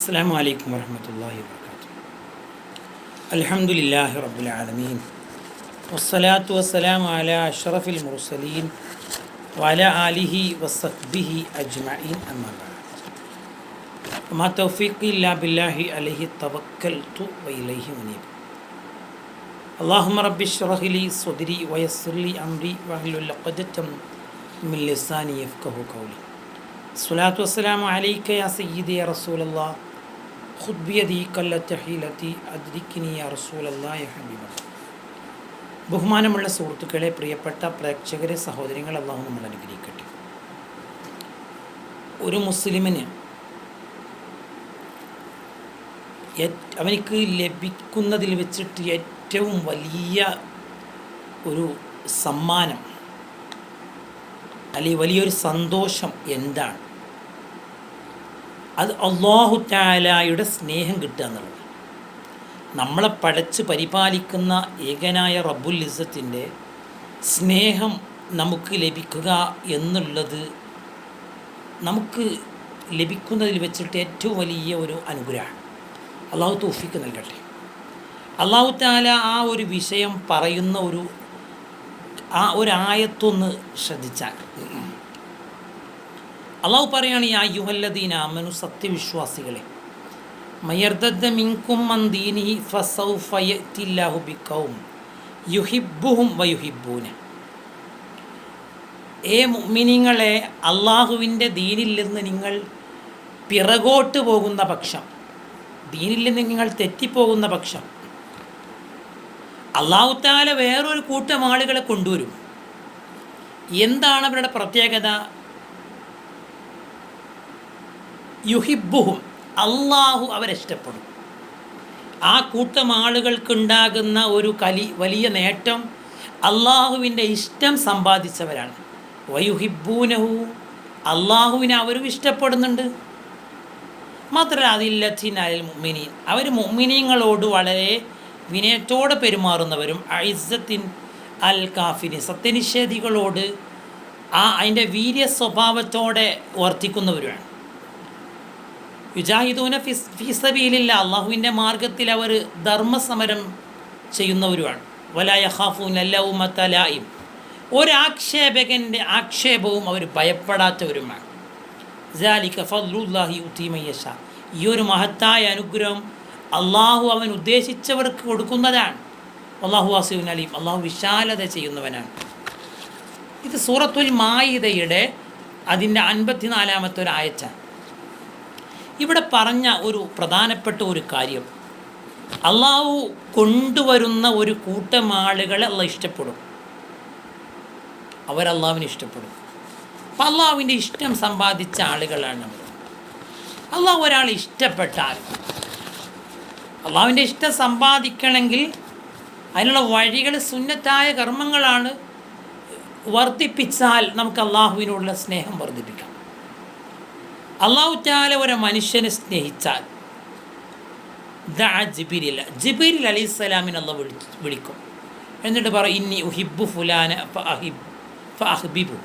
السلام عليكم ورحمة الله وبركاته. الحمد لله رب العالمين والصلاة والسلام على أشرف المرسلين وعلى آله وصحبه أجمعين أما بعد. وما توفيقي إلا بالله عليه توكلت وإليه أنيب. اللهم رب اشرح لي صدري ويسر لي أمري واحلل عقدة من لساني يفقهوا قولي. الصلاة والسلام عليك يا سيدي يا رسول الله خذ بيدي قلت حيلتي أدركني يا رسول الله يا حبيب الله. ബഹുമാനമുള്ള സുഹൃത്തുക്കളെ, പ്രിയപ്പെട്ട പ്രേക്ഷകരെ, സഹോദരങ്ങൾ, അല്ലാഹു നമ്മൾ അനുഗ്രഹിക്കട്ടെ. ഒരു മുസ്ലിമിന് അവനിക്ക് ലഭിക്കുന്നതിൽ വെച്ചിട്ട് ഏറ്റവും വലിയ ഒരു സമ്മാനം അല്ലെങ്കിൽ വലിയൊരു സന്തോഷം എന്താണ്? അത് അല്ലാഹു തആലയുടെ സ്നേഹം കിട്ടുക എന്നുള്ളത്. നമ്മളെ പടച്ച് പരിപാലിക്കുന്ന ഏകനായ റബ്ബുൽ ഇസ്സത്തിൻ്റെ സ്നേഹം നമുക്ക് ലഭിക്കുക എന്നുള്ളത് നമുക്ക് ലഭിക്കുന്നതിൽ വെച്ചിട്ട് ഏറ്റവും വലിയ ഒരു അനുഗ്രഹമാണ്. അല്ലാഹു തൗഫീഖ് നൽകട്ടെ. അല്ലാഹു തആല ആ ഒരു വിഷയം പറയുന്ന ഒരു ആയത്തൊന്ന് ശ്രദ്ധിച്ചാൽ അള്ളാഹു പറയാണ്, യാ അയ്യുഹല്ലദീന ആമനു, സത്യവിശ്വാസികളെ, മയർദദ്ദ മിൻകും അൻ ദീനിഹി ഫസൗഫ യഅതില്ലാഹു ബിഖൗം യുഹിബ്ബുഹും വയുഹിബ്ബൂന. മുഅ്മിനീങ്ങളെ, അള്ളാഹുവിൻ്റെ ദീനിൽ നിന്ന് നിങ്ങൾ പിറകോട്ട് പോകുന്ന പക്ഷം, ദീനിൽ നിന്ന് നിങ്ങൾ തെറ്റിപ്പോകുന്ന പക്ഷം, അല്ലാഹു തആല വേറൊരു കൂട്ടം ആളുകളെ കൊണ്ടുവരും. എന്താണ് അവരുടെ പ്രത്യേകത? യുഹിബ്ബുഹും, അള്ളാഹു അവരിഷ്ടപ്പെടും. ആ കൂട്ടം ആളുകൾക്കുണ്ടാകുന്ന ഒരു വലിയ നേട്ടം അള്ളാഹുവിൻ്റെ ഇഷ്ടം സമ്പാദിച്ചവരാണ്. വയുഹിബ്ബൂനഹു, അള്ളാഹുവിനെ അവരും ഇഷ്ടപ്പെടുന്നുണ്ട്. മാത്രമല്ല, അതില്ലത്തിൻ അലൽ മുഅ്മിനീൻ, അവർ മുഅ്മിനീങ്ങളോട് വളരെ വിനയത്തോടെ പെരുമാറുന്നവരും, ഇസ്സത്തിൻ അൽ കാഫിരിൻ, സത്യനിഷേധികളോട് അതിൻ്റെ വീര്യ സ്വഭാവത്തോടെ വർത്തിക്കുന്നവരുമാണ്. യുജാഹിദൂന ഫീ സബീലില്ലാഹ്, അള്ളാഹുവിൻ്റെ മാർഗത്തിൽ അവർ ധർമ്മസമരം ചെയ്യുന്നവരുമാണ്. വലാ യഖാഫൂന ലൗമത ലായിം, ഒരാക്ഷേപകൻ്റെ ആക്ഷേപവും അവർ ഭയപ്പെടാത്തവരുമാണ്. സാലിക ഫദ്ലുല്ലാഹി യുഅ്തി മൻ യശാ, ഈ ഒരു മഹത്തായ അനുഗ്രഹം അള്ളാഹു അവൻ ഉദ്ദേശിച്ചവർക്ക് കൊടുക്കുന്നതാണ്. അല്ലാഹു വാസിഉൻ അലീം, അള്ളാഹു വിശാലത ചെയ്യുന്നവനാണ്. ഇത് സൂറത്തുൽ മാഇദയുടെ അതിൻ്റെ 54-ാമത്തെ ഒരു ആയത്താണ്. ഇവിടെ പറഞ്ഞ ഒരു പ്രധാനപ്പെട്ട ഒരു കാര്യം, അള്ളാഹു കൊണ്ടുവരുന്ന ഒരു കൂട്ടം ആളുകളെ അള്ളാഹ് ഇഷ്ടപ്പെടും, അവരല്ലാഹുവിനെ ഇഷ്ടപ്പെടും. അപ്പം അള്ളാഹുവിൻ്റെ ഇഷ്ടം സമ്പാദിച്ച ആളുകളാണ് അവർ. അള്ളാഹു ഒരാളെ ഇഷ്ടപ്പെട്ടാൽ, അള്ളാഹുവിൻ്റെ ഇഷ്ടം സമ്പാദിക്കണമെങ്കിൽ അതിനുള്ള വഴികൾ സുന്നത്തായ കർമ്മങ്ങളാണ്. വർദ്ധിപ്പിച്ചാൽ നമുക്ക് അള്ളാഹുവിനോടുള്ള സ്നേഹം വർദ്ധിപ്പിക്കാം. അള്ളാഹു തആല ഒരു മനുഷ്യനെ സ്നേഹിച്ചാൽ ജിബ്രീൽ അലൈഹിസ്സലാമിനെ അള്ളാഹു വിളിക്കും. എന്നിട്ട് പറയും, ഇന്നി ഉഹിബ്ബു ഫുലാന ഫഅഹ്ബിബു,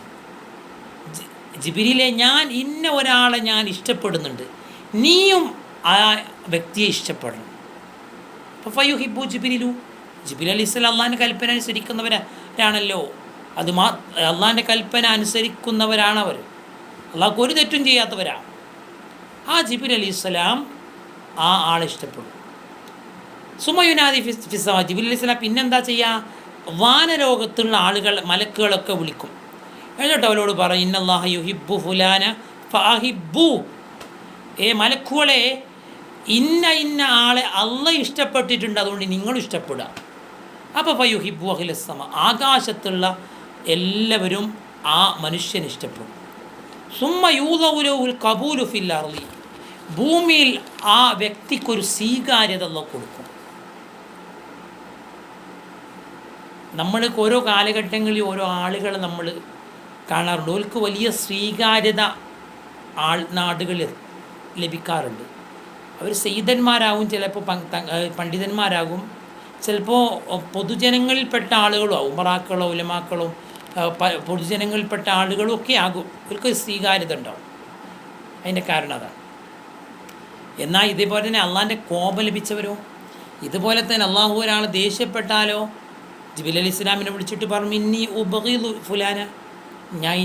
ജിബ്രീലെ, ഞാൻ ഇന്ന ഒരാളെ ഞാൻ ഇഷ്ടപ്പെടുന്നുണ്ട്, നീയും ആ വ്യക്തിയെ ഇഷ്ടപ്പെടണം. അപ്പോൾ ഫയുഹിബ്ബു ജിബ്രീലു, ജിബ്രീൽ അലൈഹിസ്സലാം അള്ളാഹിൻ്റെ കൽപ്പന അനുസരിക്കുന്നവരാണല്ലോ. അള്ളാഹിൻ്റെ കൽപ്പന അനുസരിക്കുന്നവരാണവർ, അള്ളാഹ്ക്ക് ഒരു തെറ്റും ചെയ്യാത്തവരാണ്. ആ ജിബ്രീൽ അലൈഹിസ്സലാം ആ ആളെ ഇഷ്ടപ്പെടും. സുമയുനാദി ഫിസ്സമ, ജിബ്രീൽ അലൈഹിസ്സലാം പിന്നെന്താ ചെയ്യുക? വാനലോകത്തുള്ള ആളുകൾ, മലക്കുകളൊക്കെ വിളിക്കും. എന്നിട്ട് അവരോട് പറയും, ഇന്നല്ലാഹ യുഹിബ്ബു ഫുലാന ഫഅഹിബ്ബു, മലക്കുകളെ, ഇന്ന ആളെ അള്ളാഹ് ഇഷ്ടപ്പെട്ടിട്ടുണ്ട്, അതുകൊണ്ട് നിങ്ങളും ഇഷ്ടപ്പെടുക. അപ്പോൾ ഫയുഹിബ്ബു അഹ്ലസ്സമ, ആകാശത്തുള്ള എല്ലാവരും ആ മനുഷ്യനെ ഇഷ്ടപ്പെടും. സുമ്മ യൂദഉ ലഹുൽ ഖബൂലു ഫിൽ അർളി, ഭൂമിയിൽ ആ വ്യക്തിക്കൊരു സ്വീകാര്യത അല്ലാഹ് കൊടുക്കും. നമ്മൾ ഓരോ കാലഘട്ടങ്ങളിൽ ഓരോ ആളുകളെ നമ്മൾ കാണാറുണ്ട്. അവർക്ക് വലിയ സ്വീകാര്യത നാടുകളിൽ ലഭിക്കാറുണ്ട്. അവർ സയ്യിദന്മാരാകും, ചിലപ്പോൾ പണ്ഡിതന്മാരാകും, ചിലപ്പോൾ പൊതുജനങ്ങളിൽപ്പെട്ട ആളുകളോ ഉമറാക്കളോ ഉലമാക്കളോ പൊതുജനങ്ങളിൽപ്പെട്ട ആളുകളും ഒക്കെ ആകും. ഇവർക്ക് സ്വീകാര്യത ഉണ്ടാവും. അതിൻ്റെ കാരണം അതാണ്. എന്നാൽ ഇതേപോലെ തന്നെ അള്ളാഹിൻ്റെ കോപം ലഭിച്ചവരോ, ഇതുപോലെ തന്നെ അള്ളാഹു ഒരാൾ ദേഷ്യപ്പെട്ടാലോ, ജിബിൽ അലി ഇസ്ലാമിനെ വിളിച്ചിട്ട് പറഞ്ഞു ഇന്നി ഉബഗീദു ഫുലാന, ഞാൻ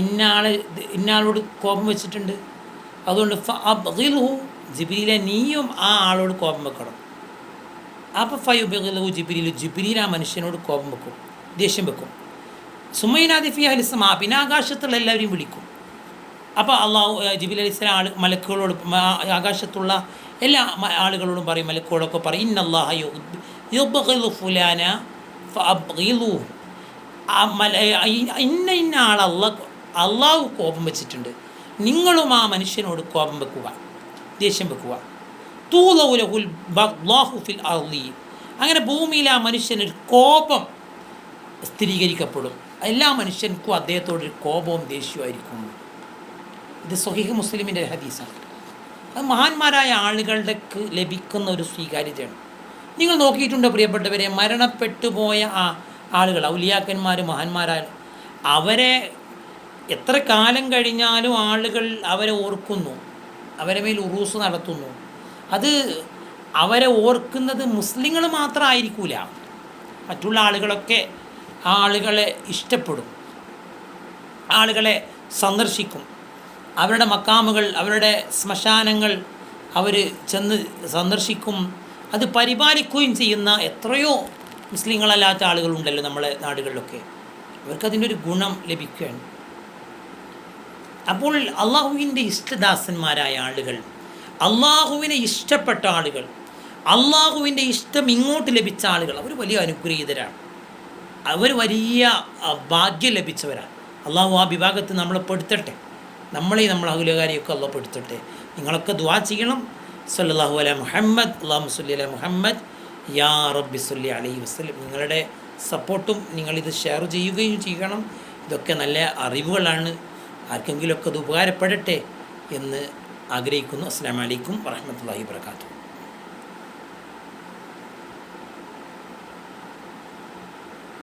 ഇന്നാളോട് കോപം വെച്ചിട്ടുണ്ട്, അതുകൊണ്ട് ഫഅബ്ഗിൽഹു, ജിബ്രീലെ നീയും ആ ആളോട് കോപം വെക്കണം. അപ്പോൾ ഫയുബഗിൽഹു ജിബ്രീൽ ആ മനുഷ്യനോട് കോപം വെക്കും, ദേഷ്യം വെക്കും. സുമൈനാദി ഫി അഹ്ലിസ്സമാ, പിന്നെ ആകാശത്തുള്ള എല്ലാവരെയും വിളിക്കും. അപ്പോൾ അള്ളാഹു ജിബ്രീൽ അലൈഹി സ്വലാം മലക്കുകളോട്, ആകാശത്തുള്ള എല്ലാ ആളുകളോടും പറയും, മലക്കുകളൊക്കെ പറയും ഇന്നല്ലാഹ യുബ്ഗിദു ഫുലാന ഫഅബ്ഗിൽഹു, ഇന്ന ആൾ അള്ളാഹു കോപം വെച്ചിട്ടുണ്ട്, നിങ്ങളും ആ മനുഷ്യനോട് കോപം വെക്കുക, ദേഷ്യം വെക്കുക. തൂലൗലഹുൽ ബഗ്ളാഹു ഫിൽ അർളി, അങ്ങനെ ഭൂമിയിൽ ആ മനുഷ്യനൊരു കോപം സ്ഥിരീകരിക്കപ്പെടും. എല്ലാ മനുഷ്യർക്കും അദ്ദേഹത്തോടൊരു കോപവും ദേഷ്യമായിരിക്കും. ഇത് സ്വഹീഹ് മുസ്ലിമിൻ്റെ ഹദീസാണ്. അത് മഹാന്മാരായ ആളുകളുടെ ലഭിക്കുന്ന ഒരു സ്വീകാര്യതയാണ്. നിങ്ങൾ നോക്കിയിട്ടുണ്ടോ പ്രിയപ്പെട്ടവരെ, മരണപ്പെട്ടു പോയ ആ ആളുകൾ, ഔലിയാക്കന്മാർ, മഹാന്മാരായ അവരെ എത്ര കാലം കഴിഞ്ഞാലും ആളുകൾ അവരെ ഓർക്കുന്നു, അവരെ മേൽ ഉറൂസ് നടത്തുന്നു. അത് അവരെ ഓർക്കുന്നത് മുസ്ലിങ്ങൾ മാത്രമായിരിക്കില്ല, മറ്റുള്ള ആളുകളൊക്കെ ആ ആളുകളെ ഇഷ്ടപ്പെടും, ആളുകളെ സന്ദർശിക്കും, അവരുടെ മക്കാമുകൾ, അവരുടെ ശ്മശാനങ്ങൾ അവർ ചെന്ന് സന്ദർശിക്കും, അത് പരിപാലിക്കുകയും ചെയ്യുന്ന എത്രയോ മുസ്ലിങ്ങളല്ലാത്ത ആളുകളുണ്ടല്ലോ നമ്മളെ നാടുകളിലൊക്കെ. അവർക്കതിൻ്റെ ഒരു ഗുണം ലഭിക്കുകയാണ്. അപ്പോൾ അള്ളാഹുവിൻ്റെ ഇഷ്ടദാസന്മാരായ ആളുകൾ, അള്ളാഹുവിനെ ഇഷ്ടപ്പെട്ട ആളുകൾ, അള്ളാഹുവിൻ്റെ ഇഷ്ടം ഇങ്ങോട്ട് ലഭിച്ച ആളുകൾ, അവർ വലിയ അനുഗ്രഹീതരാണ്, അവർ വലിയ ഭാഗ്യം ലഭിച്ചവരാണ്. അള്ളാഹു ആ വിഭാഗത്ത് നമ്മളെ പെടുത്തട്ടെ, നമ്മളെയും നമ്മളെ അഹ്ലുകാരെയൊക്കെ അള്ളാഹു പെടുത്തട്ടെ. നിങ്ങളൊക്കെ ദുആ ചെയ്യണം. സല്ലല്ലാഹു അലാ മുഹമ്മദ്, അല്ലാഹുമ്മ സ്വല്ലി അലാ മുഹമ്മദ്, യാ റബ്ബി സ്വല്ലി അലൈഹി വസല്ലം. നിങ്ങളുടെ സപ്പോർട്ടും നിങ്ങളിത് ഷെയർ ചെയ്യുകയും ചെയ്യണം. ഇതൊക്കെ നല്ല അറിവുകളാണ്, ആർക്കെങ്കിലുമൊക്കെ അത് ഉപകാരപ്പെടട്ടെ എന്ന് ആഗ്രഹിക്കുന്നു. അസ്സലാമു അലൈക്കും വറഹ്മത്തുള്ളാഹി വബറകാതുഹു.